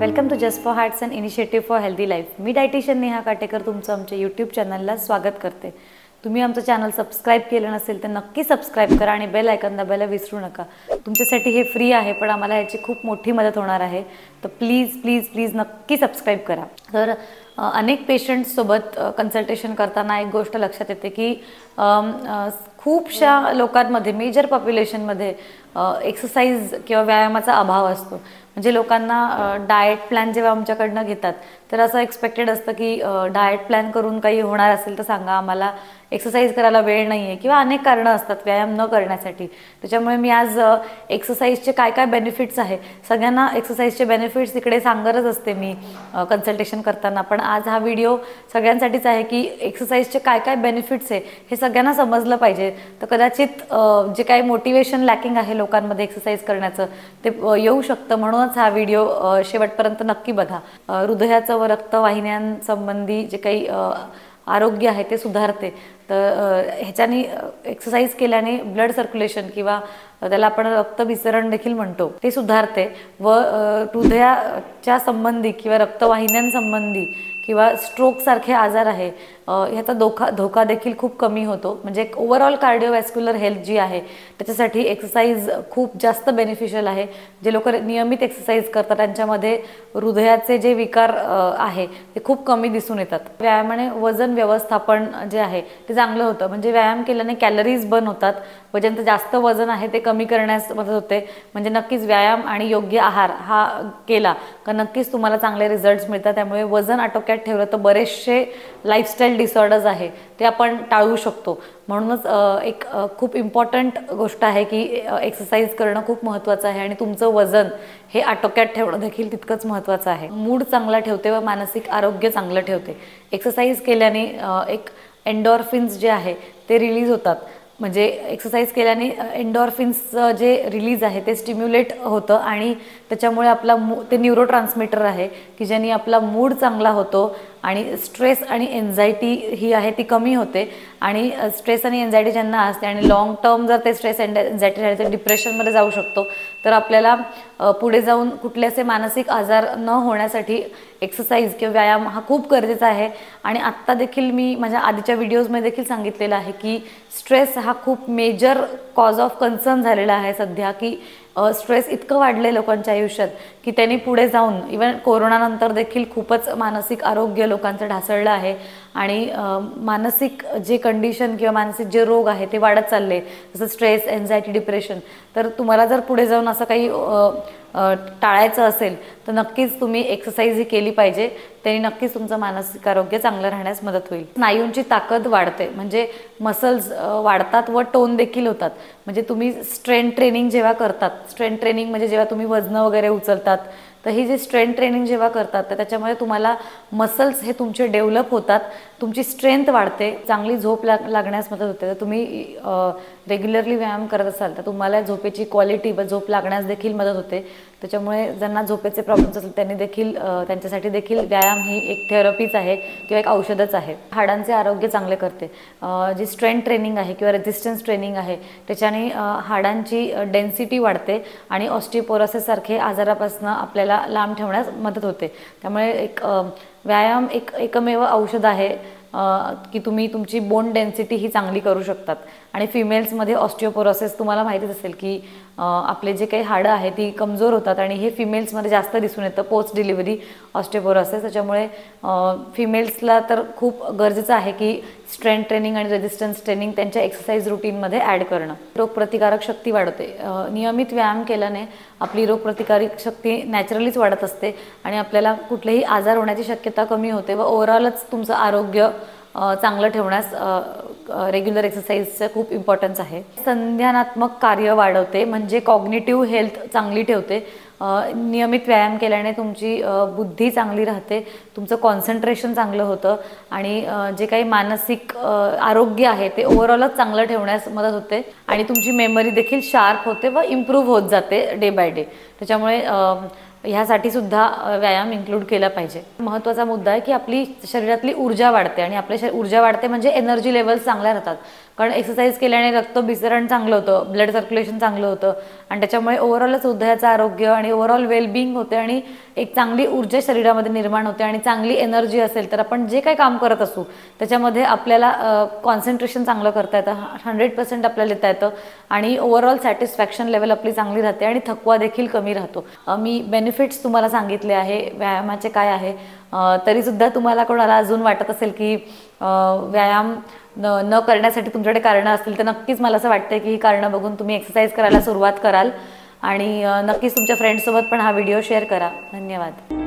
Welcome to just for hearts and initiative for healthy life. मी dietitian Neha Katekar तुमचं आमच्या YouTube चॅनलला स्वागत करते। तुम्ही आमचं चॅनल सबस्क्राइब केलं नसेल तर नक्की सबस्क्राइब करा आणि बेल आयकॉन दाबायला विसरू नका। तुमच्यासाठी हे फ्री आहे पण आम्हाला याची खूप मोठी मदत होणार आहे, तर प्लीज प्लीज प्लीज नक्की सबस्क्राइब करा। तर अनेक पेशंट्स सोबत कन्सल्टेशन करताना एक गोष्ट लक्षात येते की खूपशा लोकांमध्ये मेजर पॉप्युलेशनमध्ये एक्सरसाइज किंवा व्यायामाचा अभाव असतो। म्हणजे लोकांना डाएट प्लॅन जेव्हा आमच्याकडनं घेतात तर असं एक्सपेक्टेड असतं की डाएट प्लॅन करून काही होणार असेल तर सांगा, आम्हाला एक्सरसाइज करायला वेळ नाही आहे किंवा अनेक कारणं असतात व्यायाम न करण्यासाठी। त्याच्यामुळे मी आज एक्सरसाइजचे काय काय बेनिफिट्स आहे, सगळ्यांना एक्सरसाइजचे बेनिफिट्स इकडे सांगतच असते मी कन्सल्टेशन करताना, पण आज हा व्हिडिओ सगळ्यांसाठीच आहे की एक्सरसाइजचे काय काय बेनिफिट्स आहे हे सगळ्यांना समजलं पाहिजे। तर कदाचित जे काही मोटिवेशन लॅकिंग आहे लोकांमध्ये एक्सरसाइज करण्याचं ते येऊ शकतं, म्हणूनच हा व्हिडिओ शेवटपर्यंत नक्की बघा। हृदयाचं व रक्तवाहिन्यांसंबंधी जे काही आरोग्य आहे ते सुधारते। तर ह्याच्याने एक्सरसाइज केल्याने ब्लड सर्क्युलेशन किंवा त्याला आपण रक्तभिसरण देखील म्हणतो ते सुधारते व हृदयाच्या संबंधी किंवा रक्तवाहिन्यांसंबंधी किंवा स्ट्रोक सारखे आजार आहे ह्याचा धोका देखील खूप कमी होतो। म्हणजे ओव्हरऑल कार्डिओवॅस्क्युलर हेल्थ जी आहे त्याच्यासाठी एक्सरसाइज खूप जास्त बेनिफिशियल आहे। जे लोक नियमित एक्सरसाइज करतात त्यांच्यामध्ये हृदयाचे जे विकार आहे ते खूप कमी दिसून येतात। व्यायामाने वजन व्यवस्थापन जे आहे ते चांगलं होतं। म्हणजे व्यायाम केल्याने कॅलरीज बर्न होतात, वजन जास्त वजन आहे ते कमी करण्यास मदत होते। म्हणजे नक्कीच व्यायाम आणि योग्य आहार हा केला तर नक्कीच तुम्हाला चांगले रिझल्ट्स मिळतात। त्यामुळे वजन आटोक्यात ठेवलं तर बरेचसे लाईफस्टाईल डिसऑर्डर्स आहे ते आपण टाळू शकतो। म्हणूनच एक खूप इम्पॉर्टंट गोष्ट आहे की एक्सरसाइज करणं खूप महत्त्वाचं आहे आणि तुमचं वजन हे आटोक्यात ठेवणं देखील तितकंच महत्त्वाचं आहे। मूड चांगला ठेवते व मानसिक आरोग्य चांगलं ठेवते। एक्सरसाइज केल्याने एक एंडोर्फिन्स जे आहे ते रिलीज होतात। म्हणजे एक्सरसाइज केल्याने एंडोर्फिन्सचं जे रिलीज आहे ते स्टिम्युलेट होतं आणि त्याच्यामुळे आपला ते न्यूरोट्रान्समीटर आहे की ज्याने आपला मूड चांगला होतो आणि स्ट्रेस आणि एन्झायटी ही आहे ती कमी होते। आणि स्ट्रेस आणि एन्झायटी ज्यांना असते आणि लॉंग टर्म जर ते स्ट्रेस अँड एन्झायटी राहिले तर डिप्रेशनमध्ये जाऊ शकतो। तर आपल्याला पुढे जाऊन कुठले असे मानसिक आजार न होण्यासाठी एक्सरसाइज किंवा व्यायाम हा खूप गरजेचा आहे। आणि आत्ता देखील मी माझ्या आधीच्या व्हिडिओजमध्ये देखील सांगितलेलं आहे की स्ट्रेस हा खूप मेजर कॉज ऑफ कन्सर्न झालेला आहे सध्या, की स्ट्रेस इतकं वाढलं आहे लोकांच्या आयुष्यात की त्यांनी पुढे जाऊन इवन कोरोनानंतर देखील खूपच मानसिक आरोग्य लोकांचं ढासळलं आहे आणि मानसिक जे कंडिशन किंवा मानसिक जे रोग आहे ते वाढत चालले, जसं स्ट्रेस, एन्झायटी, डिप्रेशन। तर तुम्हाला जर पुढे जाऊन असं काही टाळायचं असेल तर नक्कीच तुम्ही एक्सरसाइज ही केली पाहिजे, त्याने नक्कीच तुमचं मानसिक आरोग्य चांगलं राहण्यास मदत होईल। स्नायूंची ताकद वाढते, म्हणजे मसल्स वाढतात व टोन देखील होतात। म्हणजे तुम्ही स्ट्रेंथ ट्रेनिंग जेव्हा करतात, स्ट्रेंथ ट्रेनिंग म्हणजे जेव्हा तुम्ही वजन वगैरे उचलतात तर ही जी स्ट्रेंथ ट्रेनिंग जेव्हा करतात तर त्याच्यामुळे तुम्हाला मसल्स हे तुमचे डेव्हलप होतात, तुमची स्ट्रेंथ वाढते, चांगली झोप लागण्यास मदत होते। तर तुम्ही रेग्युलरली व्यायाम करत असाल तर तुम्हाला झोपेची क्वालिटी व झोप लागण्यास देखील मदत होते। त्याच्यामुळे ज्यांना झोपेचे प्रॉब्लेम्स असतील त्यांनी देखील त्यांच्यासाठी देखील व्यायाम ही एक थेरपीच आहे किंवा एक औषधच आहे। हाडांचे आरोग्य चांगले करते। जी स्ट्रेंथ ट्रेनिंग आहे किंवा रेजिस्टन्स ट्रेनिंग आहे त्याच्याने हाडांची डेन्सिटी वाढते आणि ऑस्टिओपोरोसिस सारखे आजारापासून आपल्याला लांब ठेवण्यास मदत होते। त्यामुळे एक व्यायाम एकमेव औषध आहे की तुम्ही तुमची बोन डेन्सिटी ही चांगली करू शकतात। आणि फिमेल्समध्ये ऑस्टिओपोरोसिस तुम्हाला माहितीच असेल की आपले जे काही हाडं आहे ती कमजोर होतात आणि हे फिमेल्समध्ये जास्त दिसून येतं पोस्ट डिलिव्हरी ऑस्टिओपोरोसिस। त्याच्यामुळे फिमेल्सला तर खूप गरजेचं आहे की स्ट्रेंथ ट्रेनिंग आणि रेजिस्टन्स ट्रेनिंग त्यांच्या एक्सरसाइज रुटीनमध्ये ॲड करणं। रोगप्रतिकारक शक्ती वाढते। नियमित व्यायाम केल्याने आपली रोगप्रतिकारक शक्ती नॅचरलीच वाढत असते आणि आपल्याला कुठलेही आजार होण्याची शक्यता कमी होते व ओव्हरऑलच तुमचं आरोग्य चांगलं ठेवण्यास रेग्युलर एक्सरसाइजचं खूप इम्पॉर्टन्स आहे। संज्ञानात्मक कार्य वाढवते, म्हणजे कॉग्निटिव्ह हेल्थ चांगली ठेवते। नियमित व्यायाम केल्याने तुमची बुद्धी चांगली राहते, तुमचं कॉन्सन्ट्रेशन चांगलं होतं आणि जे काही मानसिक आरोग्य आहे ते ओव्हरऑलच चांगलं ठेवण्यास मदत होते आणि तुमची मेमरी देखील शार्प होते व इम्प्रूव्ह होत जाते डे बाय डे। त्याच्यामुळे ह्यासाठी सुद्धा व्यायाम इन्क्लूड केला पाहिजे। महत्त्वाचा मुद्दा आहे की आपली शरीरातली ऊर्जा वाढते आणि आपली ऊर्जा वाढते म्हणजे एनर्जी लेवल्स चांगल्या राहतात। कारण एक्सरसाइज केल्याने रक्तभिसरण चांगलं होतं, ब्लड सर्क्युलेशन चांगलं होतं आणि त्याच्यामुळे ओव्हरऑलच हृदयाचं आरोग्य आणि ओव्हरऑल वेलबिंग होते आणि एक चांगली ऊर्जा शरीरामध्ये निर्माण होते आणि चांगली एनर्जी असेल तर आपण जे काही काम करत असू त्याच्यामध्ये आपल्याला कॉन्सन्ट्रेशन चांगलं करता येतं, 100% आपल्याला देता येतं आणि ओव्हरऑल सॅटिस्फॅक्शन लेवल आपली चांगली राहते आणि थकवा देखील कमी राहतो. मी बेनिफिट्स तुम्हाला सांगितले आहे व्यायामाचे काय आहे. तरीसुद्धा तुम्हाला कोणाला अजून वाटत असेल की व्यायाम न करण्यासाठी तुमच्याकडे कारणं असतील तर नक्कीच मला असं वाटतं की ही कारणं बघून तुम्ही एक्सरसाइज करायला सुरुवात कराल आणि नक्कीच तुमच्या फ्रेंड्ससोबत पण हा व्हिडिओ शेअर करा. धन्यवाद.